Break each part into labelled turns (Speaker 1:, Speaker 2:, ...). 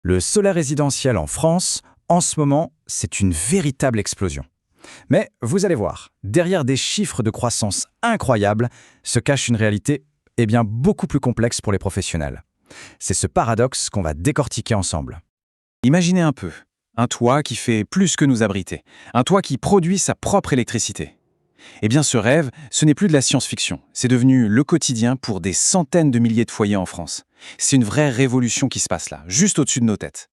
Speaker 1: Le solaire résidentiel en France, en ce moment, c'est une véritable explosion. Mais vous allez voir, derrière des chiffres de croissance incroyables se cache une réalité beaucoup plus complexe pour les professionnels. C'est ce paradoxe qu'on va décortiquer ensemble.
Speaker 2: Imaginez un peu, un toit qui fait plus que nous abriter, un toit qui produit sa propre électricité. Eh bien ce rêve, ce n'est plus de la science-fiction, c'est devenu le quotidien pour des centaines de milliers de foyers en France. C'est une vraie révolution qui se passe là, juste au-dessus de nos têtes.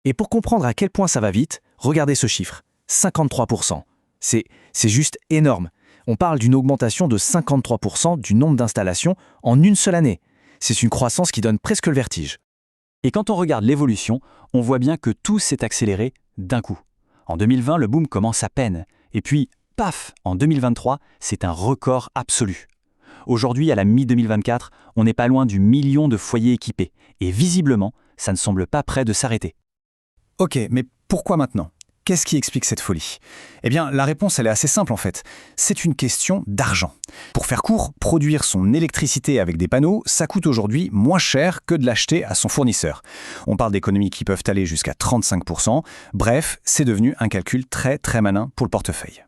Speaker 1: Et pour comprendre à quel point ça va vite, regardez ce chiffre, 53%. C'est juste énorme. On parle d'une augmentation de 53% du nombre d'installations en une seule année. C'est une croissance qui donne presque le vertige.
Speaker 3: Et quand on regarde l'évolution, on voit bien que tout s'est accéléré d'un coup. En 2020, le boom commence à peine. Et puis, paf, en 2023, c'est un record absolu. Aujourd'hui, à la mi-2024, on n'est pas loin du million de foyers équipés. Et visiblement, ça ne semble pas près de s'arrêter.
Speaker 1: Ok, mais pourquoi maintenant ? Qu'est-ce qui explique cette folie ? Eh bien, la réponse, elle est assez simple en fait. C'est une question d'argent. Pour faire court, produire son électricité avec des panneaux, ça coûte aujourd'hui moins cher que de l'acheter à son fournisseur. On parle d'économies qui peuvent aller jusqu'à 35%. Bref, c'est devenu un calcul très très malin pour le portefeuille.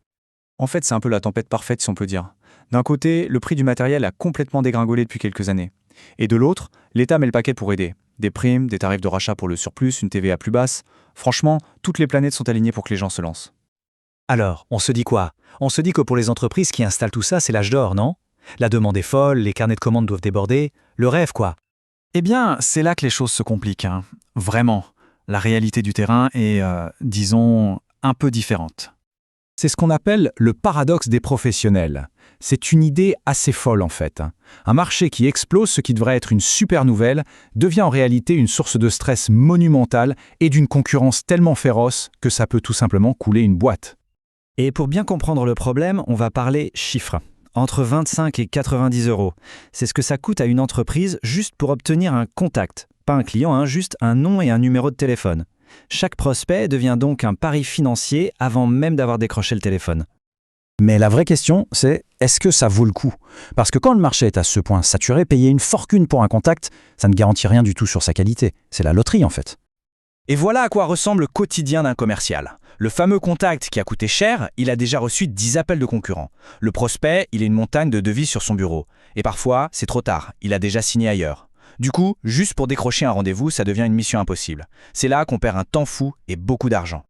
Speaker 4: En fait, c'est un peu la tempête parfaite, si on peut dire. D'un côté, le prix du matériel a complètement dégringolé depuis quelques années. Et de l'autre, l'État met le paquet pour aider. Des primes, des tarifs de rachat pour le surplus, une TVA plus basse. Franchement, toutes les planètes sont alignées pour que les gens se lancent.
Speaker 3: Alors, on se dit quoi ? On se dit que pour les entreprises qui installent tout ça, c'est l'âge d'or, non ? La demande est folle, les carnets de commandes doivent déborder. Le rêve, quoi.
Speaker 4: Eh bien, c'est là que les choses se compliquent. Vraiment. La réalité du terrain est, disons, un peu différente.
Speaker 1: C'est ce qu'on appelle le paradoxe des professionnels. C'est une idée assez folle en fait. Un marché qui explose ce qui devrait être une super nouvelle devient en réalité une source de stress monumentale et d'une concurrence tellement féroce que ça peut tout simplement couler une boîte.
Speaker 3: Et pour bien comprendre le problème, on va parler chiffres. Entre 25 et 90 €. C'est ce que ça coûte à une entreprise juste pour obtenir un contact. Pas un client, juste un nom et un numéro de téléphone. Chaque prospect devient donc un pari financier avant même d'avoir décroché le téléphone.
Speaker 1: Mais la vraie question, c'est est-ce que ça vaut le coup ? Parce que quand le marché est à ce point saturé, payer une fortune pour un contact, ça ne garantit rien du tout sur sa qualité. C'est la loterie en fait.
Speaker 5: Et voilà à quoi ressemble le quotidien d'un commercial. Le fameux contact qui a coûté cher, il a déjà reçu 10 appels de concurrents. Le prospect, il a une montagne de devis sur son bureau. Et parfois, c'est trop tard, il a déjà signé ailleurs. Du coup, juste pour décrocher un rendez-vous, ça devient une mission impossible. C'est là qu'on perd un temps fou et beaucoup d'argent.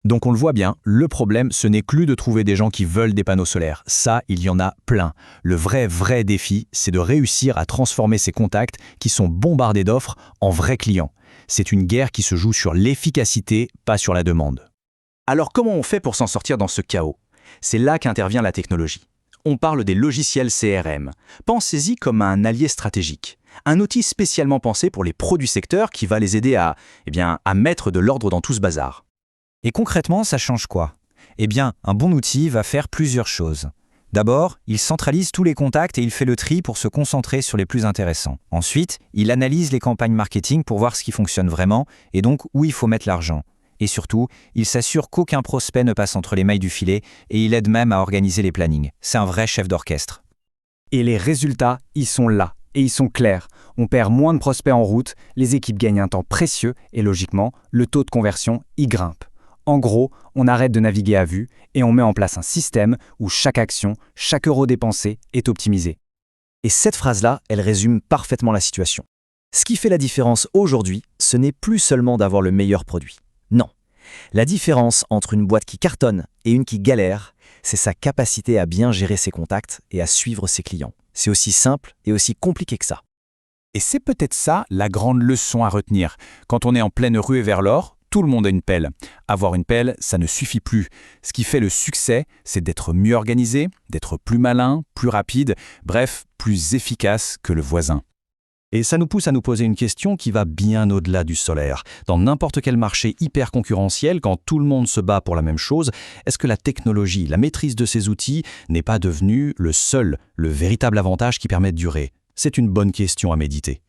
Speaker 1: Donc on le voit bien, le problème, ce n'est plus de trouver des gens qui veulent des panneaux solaires. Ça, il y en a plein. Le vrai défi, c'est de réussir à transformer ces contacts qui sont bombardés d'offres en vrais clients. C'est une guerre qui se joue sur l'efficacité, pas sur la demande.
Speaker 5: Alors comment on fait pour s'en sortir dans ce chaos ? C'est là qu'intervient la technologie. On parle des logiciels CRM. Pensez-y comme un allié stratégique. Un outil spécialement pensé pour les pros du secteur qui va les aider à mettre de l'ordre dans tout ce bazar.
Speaker 3: Et concrètement, ça change quoi ? Eh bien, un bon outil va faire plusieurs choses. D'abord, il centralise tous les contacts et il fait le tri pour se concentrer sur les plus intéressants. Ensuite, il analyse les campagnes marketing pour voir ce qui fonctionne vraiment et donc où il faut mettre l'argent. Et surtout, il s'assure qu'aucun prospect ne passe entre les mailles du filet et il aide même à organiser les plannings. C'est un vrai chef d'orchestre.
Speaker 1: Et les résultats, ils sont là. Et ils sont clairs. On perd moins de prospects en route, les équipes gagnent un temps précieux et logiquement, le taux de conversion y grimpe. En gros, on arrête de naviguer à vue et on met en place un système où chaque action, chaque euro dépensé est optimisé.
Speaker 3: Et cette phrase-là, elle résume parfaitement la situation. Ce qui fait la différence aujourd'hui, ce n'est plus seulement d'avoir le meilleur produit. Non. La différence entre une boîte qui cartonne et une qui galère, c'est sa capacité à bien gérer ses contacts et à suivre ses clients. C'est aussi simple et aussi compliqué que ça.
Speaker 2: Et c'est peut-être ça la grande leçon à retenir. Quand on est en pleine ruée vers l'or, tout le monde a une pelle. Avoir une pelle, ça ne suffit plus. Ce qui fait le succès, c'est d'être mieux organisé, d'être plus malin, plus rapide, bref, plus efficace que le voisin.
Speaker 3: Et ça nous pousse à nous poser une question qui va bien au-delà du solaire. Dans n'importe quel marché hyper concurrentiel, quand tout le monde se bat pour la même chose, est-ce que la technologie, la maîtrise de ces outils n'est pas devenue le véritable avantage qui permet de durer ? C'est une bonne question à méditer.